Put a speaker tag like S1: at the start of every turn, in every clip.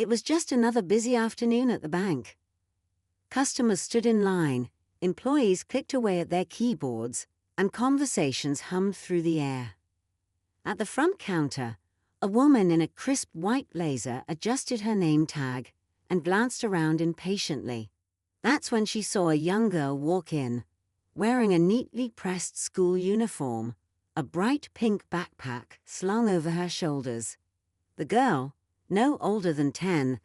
S1: It was just another busy afternoon at the bank. Customers stood in line, employees clicked away at their keyboards, and conversations hummed through the air. At the front counter, a woman in a crisp white blazer adjusted her name tag and glanced around impatiently. That's when she saw a young girl walk in, wearing a neatly pressed school uniform, a bright pink backpack slung over her shoulders. The girl, no older than 10,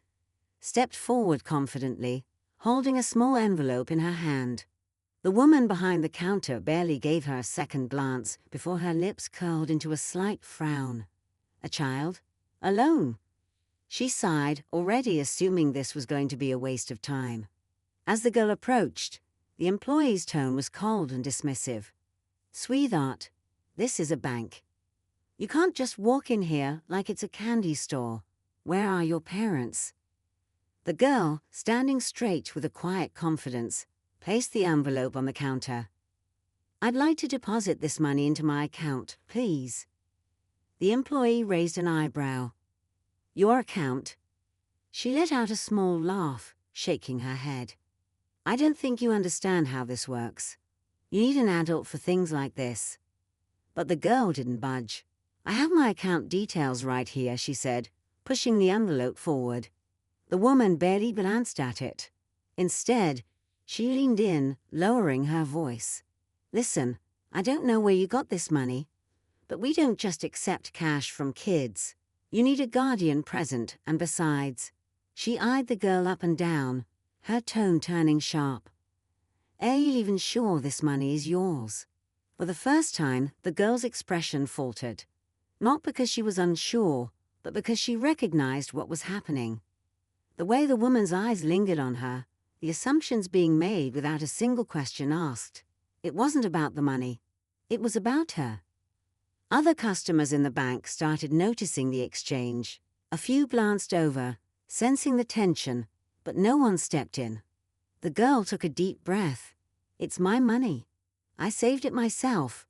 S1: stepped forward confidently, holding a small envelope in her hand. The woman behind the counter barely gave her a second glance before her lips curled into a slight frown. A child? Alone? She sighed, already assuming this was going to be a waste of time. As the girl approached, the employee's tone was cold and dismissive. "Sweetheart, this is a bank. You can't just walk in here like it's a candy store. Where are your parents?" The girl, standing straight with a quiet confidence, placed the envelope on the counter. "I'd like to deposit this money into my account, please." The employee raised an eyebrow. "Your account?" She let out a small laugh, shaking her head. "I don't think you understand how this works. You need an adult for things like this." But the girl didn't budge. "I have my account details right here," she said, pushing the envelope forward. The woman barely glanced at it. Instead, she leaned in, lowering her voice. "Listen, I don't know where you got this money, but we don't just accept cash from kids. You need a guardian present, and besides..." She eyed the girl up and down, her tone turning sharp. "Are you even sure this money is yours?" For the first time, the girl's expression faltered. Not because she was unsure, but because she recognized what was happening. The way the woman's eyes lingered on her, the assumptions being made without a single question asked. It wasn't about the money. It was about her. Other customers in the bank started noticing the exchange. A few glanced over, sensing the tension, but no one stepped in. The girl took a deep breath. "It's my money. I saved it myself,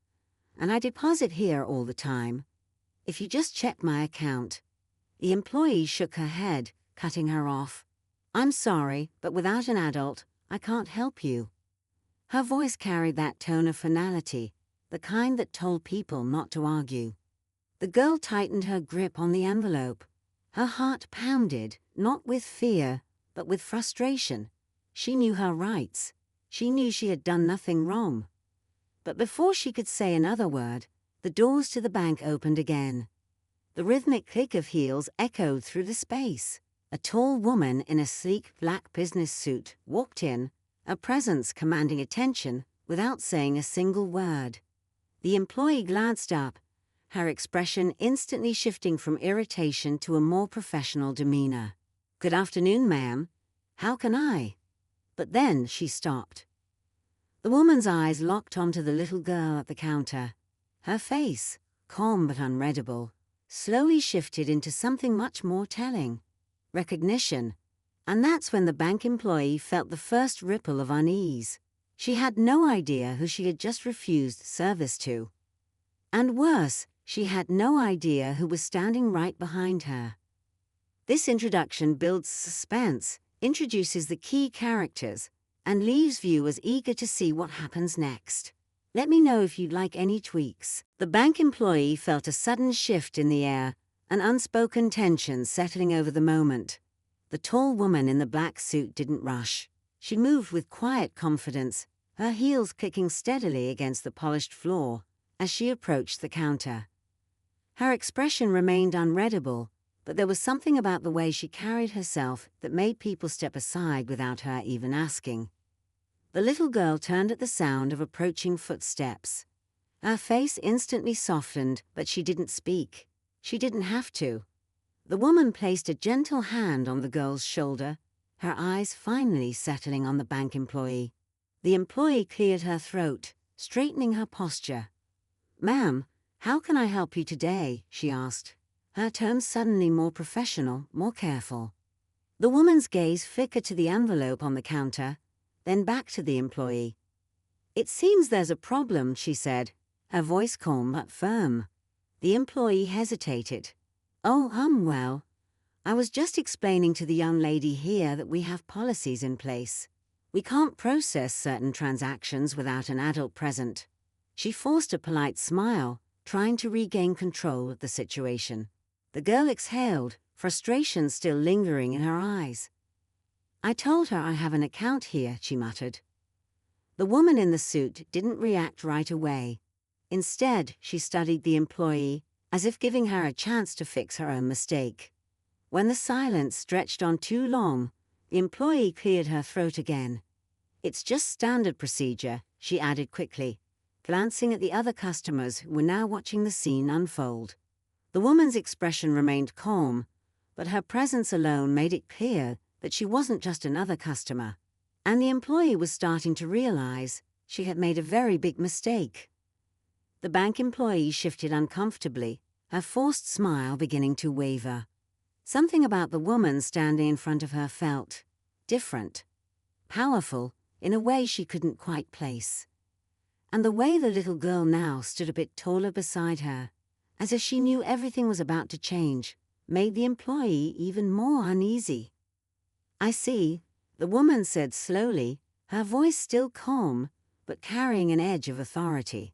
S1: and I deposit here all the time. If you just check my account." The employee shook her head, cutting her off. "I'm sorry, but without an adult, I can't help you." Her voice carried that tone of finality, the kind that told people not to argue. The girl tightened her grip on the envelope. Her heart pounded, not with fear, but with frustration. She knew her rights. She knew she had done nothing wrong. But before she could say another word, the doors to the bank opened again. The rhythmic click of heels echoed through the space. A tall woman in a sleek black business suit walked in, a presence commanding attention without saying a single word. The employee glanced up, her expression instantly shifting from irritation to a more professional demeanor. "Good afternoon, ma'am. How can I?" But then she stopped. The woman's eyes locked onto the little girl at the counter. Her face, calm but unreadable, slowly shifted into something much more telling. Recognition. And that's when the bank employee felt the first ripple of unease. She had no idea who she had just refused service to. And worse, she had no idea who was standing right behind her. This introduction builds suspense, introduces the key characters, and leaves viewers eager to see what happens next. Let me know if you'd like any tweaks. The bank employee felt a sudden shift in the air, an unspoken tension settling over the moment. The tall woman in the black suit didn't rush. She moved with quiet confidence, her heels clicking steadily against the polished floor as she approached the counter. Her expression remained unreadable, but there was something about the way she carried herself that made people step aside without her even asking. The little girl turned at the sound of approaching footsteps. Her face instantly softened, but she didn't speak. She didn't have to. The woman placed a gentle hand on the girl's shoulder, her eyes finally settling on the bank employee. The employee cleared her throat, straightening her posture. "Ma'am, how can I help you today?" she asked, her tone suddenly more professional, more careful. The woman's gaze flickered to the envelope on the counter, then back to the employee. "It seems there's a problem," she said, her voice calm but firm. The employee hesitated. "Oh, well, I was just explaining to the young lady here that we have policies in place. We can't process certain transactions without an adult present. She forced a polite smile, trying to regain control of the situation. The girl exhaled, frustration still lingering in her eyes. I told her I have an account here, she muttered. The woman in the suit didn't react right away. Instead, she studied the employee, as if giving her a chance to fix her own mistake. When the silence stretched on too long, the employee cleared her throat again. It's just standard procedure, she added quickly, glancing at the other customers who were now watching the scene unfold. The woman's expression remained calm, but her presence alone made it clear that she wasn't just another customer, and the employee was starting to realize she had made a very big mistake. The bank employee shifted uncomfortably, her forced smile beginning to waver. Something about the woman standing in front of her felt different, powerful, in a way she couldn't quite place. And the way the little girl now stood a bit taller beside her, as if she knew everything was about to change, made the employee even more uneasy. I see, the woman said slowly, her voice still calm, but carrying an edge of authority.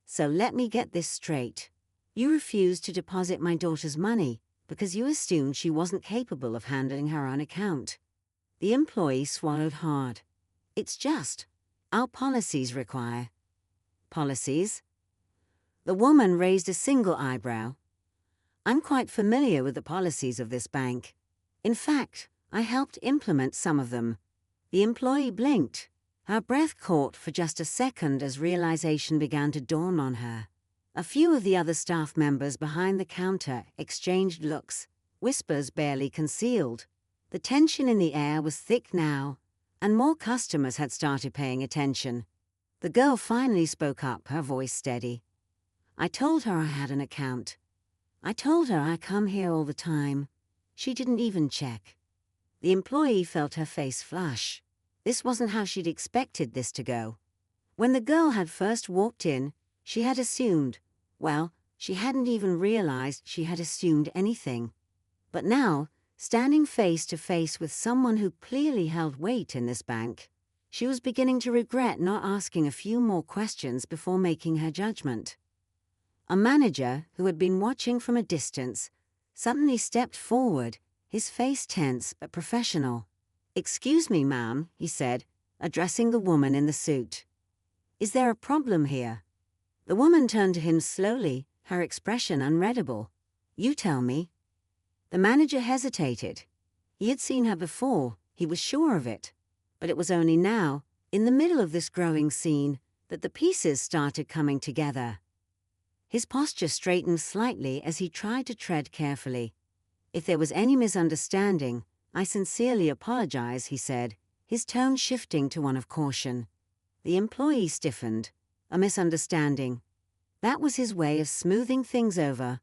S1: So let me get this straight. You refused to deposit my daughter's money because you assumed she wasn't capable of handling her own account. The employee swallowed hard. It's just, our policies require. Policies? The woman raised a single eyebrow. I'm quite familiar with the policies of this bank. In fact, I helped implement some of them. The employee blinked. Her breath caught for just a second as realization began to dawn on her. A few of the other staff members behind the counter exchanged looks, whispers barely concealed. The tension in the air was thick now, and more customers had started paying attention. The girl finally spoke up, her voice steady. I told her I had an account. I told her I come here all the time. She didn't even check. The employee felt her face flush. This wasn't how she'd expected this to go. When the girl had first walked in, she had assumed, well, she hadn't even realized she had assumed anything. But now, standing face to face with someone who clearly held weight in this bank, she was beginning to regret not asking a few more questions before making her judgment. A manager, who had been watching from a distance, suddenly stepped forward, his face tense but professional. "Excuse me, ma'am," he said, addressing the woman in the suit. "Is there a problem here?" The woman turned to him slowly, her expression unreadable. "You tell me." The manager hesitated. He had seen her before, he was sure of it. But it was only now, in the middle of this growing scene, that the pieces started coming together. His posture straightened slightly as he tried to tread carefully. "If there was any misunderstanding, I sincerely apologize," he said, his tone shifting to one of caution. The employee stiffened. A misunderstanding. That was his way of smoothing things over.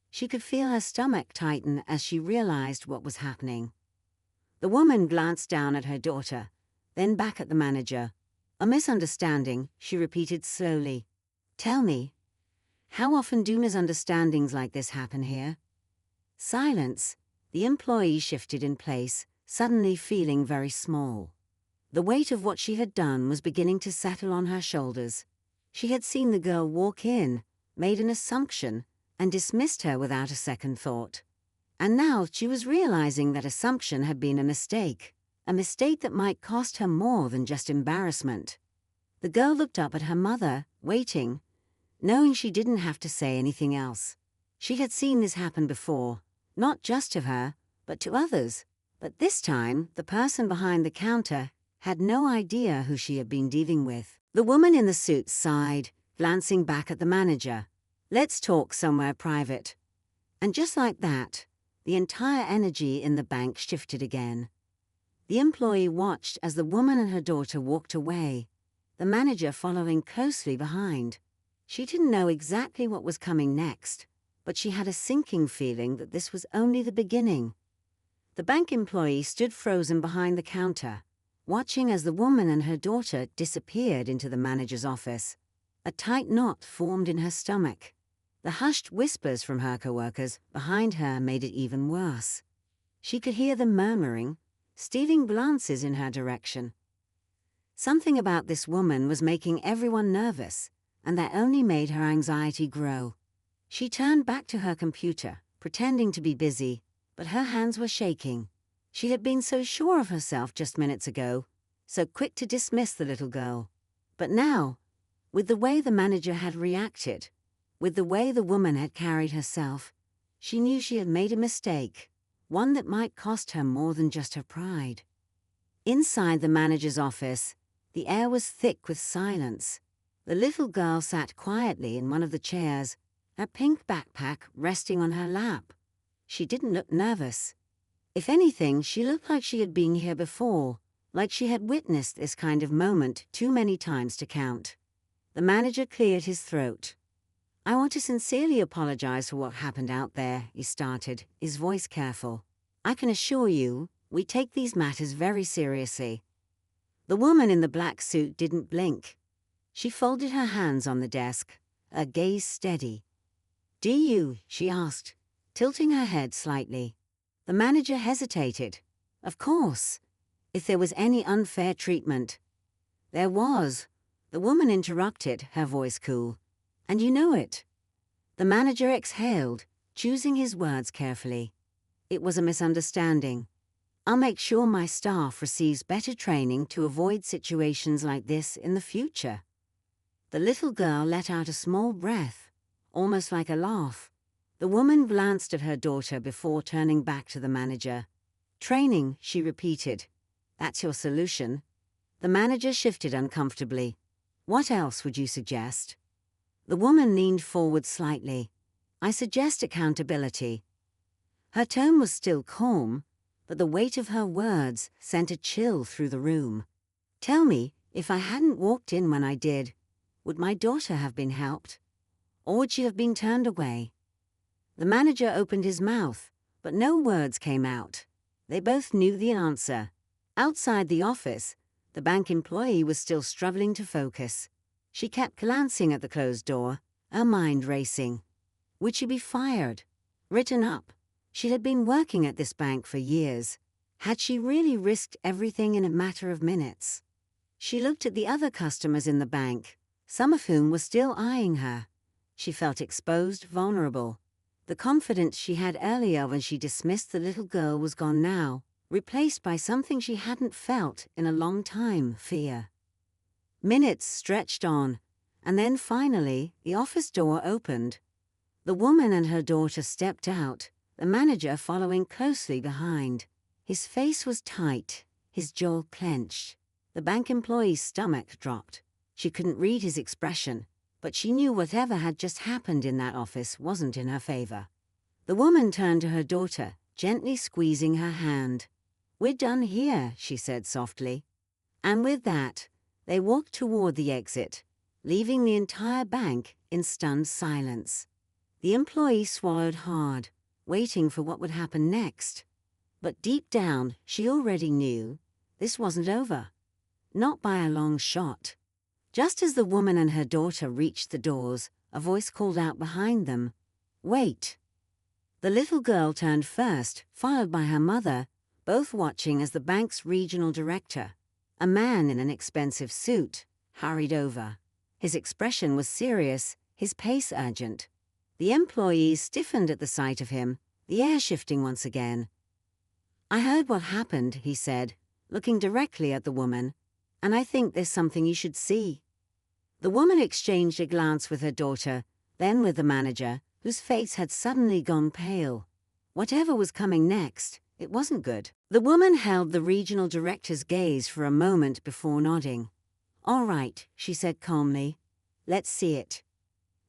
S1: She could feel her stomach tighten as she realized what was happening. The woman glanced down at her daughter, then back at the manager. "A misunderstanding," she repeated slowly. "Tell me, how often do misunderstandings like this happen here?" Silence. The employee shifted in place, suddenly feeling very small. The weight of what she had done was beginning to settle on her shoulders. She had seen the girl walk in, made an assumption, and dismissed her without a second thought. And now she was realizing that assumption had been a mistake that might cost her more than just embarrassment. The girl looked up at her mother, waiting, knowing she didn't have to say anything else. She had seen this happen before, not just to her, but to others. But this time, the person behind the counter had no idea who she had been dealing with. The woman in the suit sighed, glancing back at the manager. "Let's talk somewhere private." And just like that, the entire energy in the bank shifted again. The employee watched as the woman and her daughter walked away, the manager following closely behind. She didn't know exactly what was coming next, but she had a sinking feeling that this was only the beginning. The bank employee stood frozen behind the counter, watching as the woman and her daughter disappeared into the manager's office. A tight knot formed in her stomach. The hushed whispers from her coworkers behind her made it even worse. She could hear them murmuring, stealing glances in her direction. Something about this woman was making everyone nervous, and that only made her anxiety grow. She turned back to her computer, pretending to be busy, but her hands were shaking. She had been so sure of herself just minutes ago, so quick to dismiss the little girl. But now, with the way the manager had reacted, with the way the woman had carried herself, she knew she had made a mistake, one that might cost her more than just her pride. Inside the manager's office, the air was thick with silence. The little girl sat quietly in one of the chairs, her pink backpack resting on her lap. She didn't look nervous. If anything, she looked like she had been here before, like she had witnessed this kind of moment too many times to count. The manager cleared his throat. "I want to sincerely apologize for what happened out there," he started, his voice careful. "I can assure you, we take these matters very seriously." The woman in the black suit didn't blink. She folded her hands on the desk, her gaze steady. "Do you?" she asked, tilting her head slightly. The manager hesitated. Of course, if there was any unfair treatment. There was. The woman interrupted, her voice cool. "And you know it." The manager exhaled, choosing his words carefully. "It was a misunderstanding. I'll make sure my staff receives better training to avoid situations like this in the future." The little girl let out a small breath, almost like a laugh. The woman glanced at her daughter before turning back to the manager. "Training," she repeated. "That's your solution." The manager shifted uncomfortably. "What else would you suggest?" The woman leaned forward slightly. "I suggest accountability." Her tone was still calm, but the weight of her words sent a chill through the room. "Tell me, if I hadn't walked in when I did, would my daughter have been helped? Or would she have been turned away?" The manager opened his mouth, but no words came out. They both knew the answer. Outside the office, the bank employee was still struggling to focus. She kept glancing at the closed door, her mind racing. Would she be fired? Written up? She had been working at this bank for years. Had she really risked everything in a matter of minutes? She looked at the other customers in the bank, some of whom were still eyeing her. She felt exposed, vulnerable. The confidence she had earlier when she dismissed the little girl was gone now, replaced by something she hadn't felt in a long time, fear. Minutes stretched on, and then finally the office door opened. The woman and her daughter stepped out, the manager following closely behind. His face was tight, his jaw clenched. The bank employee's stomach dropped. She couldn't read his expression, but she knew whatever had just happened in that office wasn't in her favor. The woman turned to her daughter, gently squeezing her hand. "We're done here," she said softly. And with that, they walked toward the exit, leaving the entire bank in stunned silence. The employee swallowed hard, waiting for what would happen next. But deep down, she already knew this wasn't over. Not by a long shot. Just as the woman and her daughter reached the doors, a voice called out behind them, "Wait." The little girl turned first, followed by her mother, both watching as the bank's regional director, a man in an expensive suit, hurried over. His expression was serious, his pace urgent. The employees stiffened at the sight of him, the air shifting once again. "I heard what happened," he said, looking directly at the woman, "and I think there's something you should see." The woman exchanged a glance with her daughter, then with the manager, whose face had suddenly gone pale. Whatever was coming next, it wasn't good. The woman held the regional director's gaze for a moment before nodding. "All right," she said calmly. "Let's see it."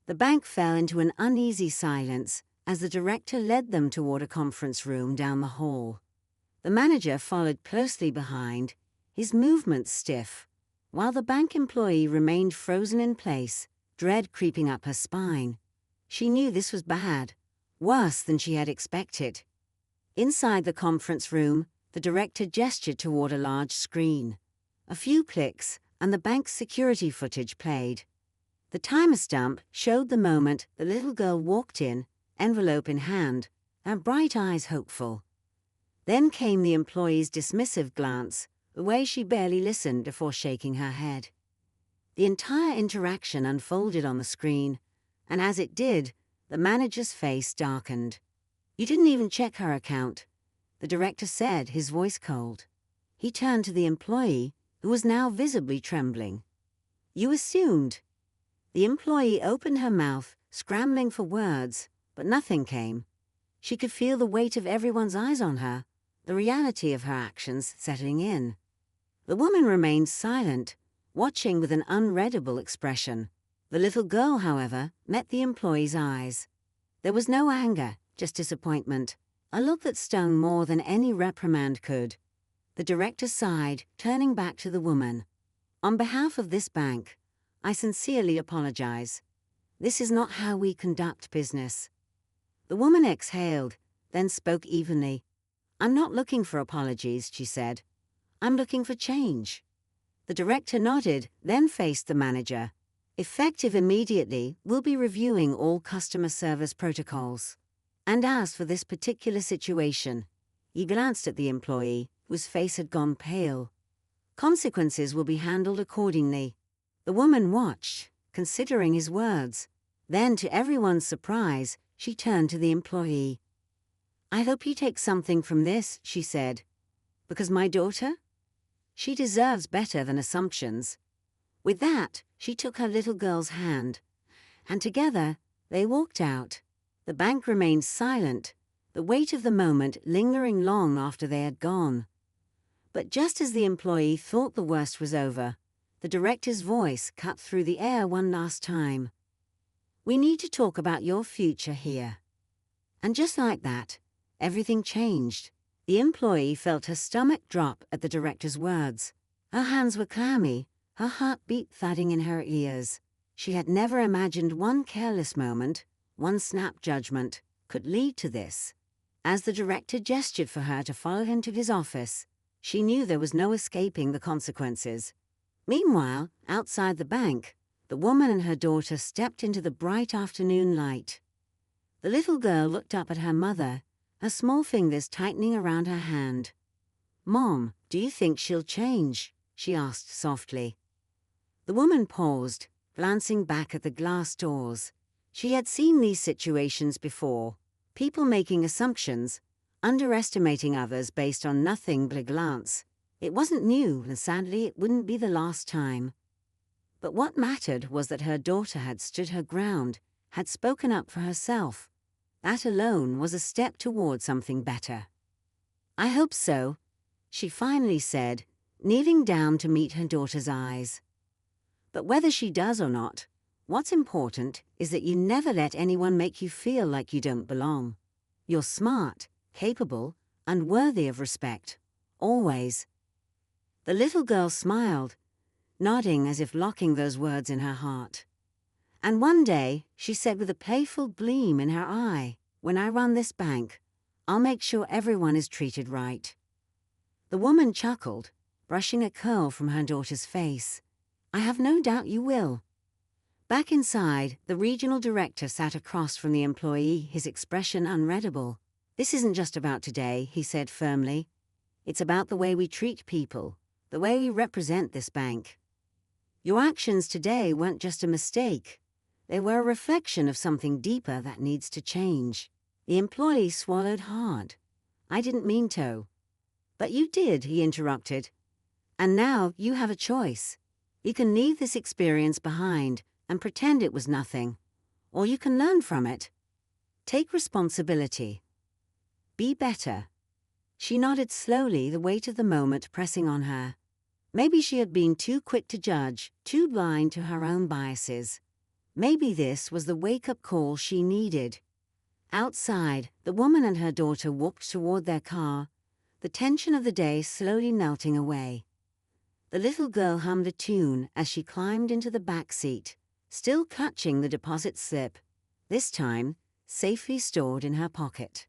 S1: The bank fell into an uneasy silence as the director led them toward a conference room down the hall. The manager followed closely behind, his movements stiff, while the bank employee remained frozen in place, dread creeping up her spine. She knew this was bad, worse than she had expected. Inside the conference room, the director gestured toward a large screen. A few clicks, and the bank's security footage played. The timer stamp showed the moment the little girl walked in, envelope in hand, her bright eyes hopeful. Then came the employee's dismissive glance, the way she barely listened before shaking her head. The entire interaction unfolded on the screen, and as it did, the manager's face darkened. "You didn't even check her account," the director said, his voice cold. He turned to the employee, who was now visibly trembling. "You assumed." The employee opened her mouth, scrambling for words, but nothing came. She could feel the weight of everyone's eyes on her, the reality of her actions setting in. The woman remained silent, watching with an unreadable expression. The little girl, however, met the employee's eyes. There was no anger, just disappointment, a look that stung more than any reprimand could. The director sighed, turning back to the woman. "On behalf of this bank, I sincerely apologize. This is not how we conduct business." The woman exhaled, then spoke evenly. "I'm not looking for apologies," she said. "I'm looking for change." The director nodded, then faced the manager. "Effective immediately, we'll be reviewing all customer service protocols. And as for this particular situation," he glanced at the employee, whose face had gone pale, "consequences will be handled accordingly." The woman watched, considering his words. Then, to everyone's surprise, she turned to the employee. "I hope you take something from this," she said. "Because my daughter? She deserves better than assumptions." With that, she took her little girl's hand, and together they walked out. The bank remained silent, the weight of the moment lingering long after they had gone. But just as the employee thought the worst was over, the director's voice cut through the air one last time. "We need to talk about your future here." And just like that, everything changed. The employee felt her stomach drop at the director's words. Her hands were clammy, her heart beat thudding in her ears. She had never imagined one careless moment, one snap judgment, could lead to this. As the director gestured for her to follow him to his office, she knew there was no escaping the consequences. Meanwhile, outside the bank, the woman and her daughter stepped into the bright afternoon light. The little girl looked up at her mother, her small fingers tightening around her hand. "Mom, do you think she'll change?" she asked softly. The woman paused, glancing back at the glass doors. She had seen these situations before, people making assumptions, underestimating others based on nothing but a glance. It wasn't new, and sadly it wouldn't be the last time. But what mattered was that her daughter had stood her ground, had spoken up for herself. That alone was a step toward something better. "I hope so," she finally said, kneeling down to meet her daughter's eyes. "But whether she does or not, what's important is that you never let anyone make you feel like you don't belong. You're smart, capable, and worthy of respect. Always." The little girl smiled, nodding as if locking those words in her heart. "And one day," she said with a playful gleam in her eye, "when I run this bank, I'll make sure everyone is treated right." The woman chuckled, brushing a curl from her daughter's face. "I have no doubt you will." Back inside, the regional director sat across from the employee, his expression unreadable. "This isn't just about today," he said firmly. "It's about the way we treat people, the way we represent this bank. Your actions today weren't just a mistake. They were a reflection of something deeper that needs to change." The employee swallowed hard. "I didn't mean to." "But you did," he interrupted. "And now you have a choice. You can leave this experience behind and pretend it was nothing, or you can learn from it. Take responsibility. Be better." She nodded slowly, the weight of the moment pressing on her. Maybe she had been too quick to judge, too blind to her own biases. Maybe this was the wake-up call she needed. Outside, the woman and her daughter walked toward their car, the tension of the day slowly melting away. The little girl hummed a tune as she climbed into the back seat, still clutching the deposit slip, this time safely stored in her pocket.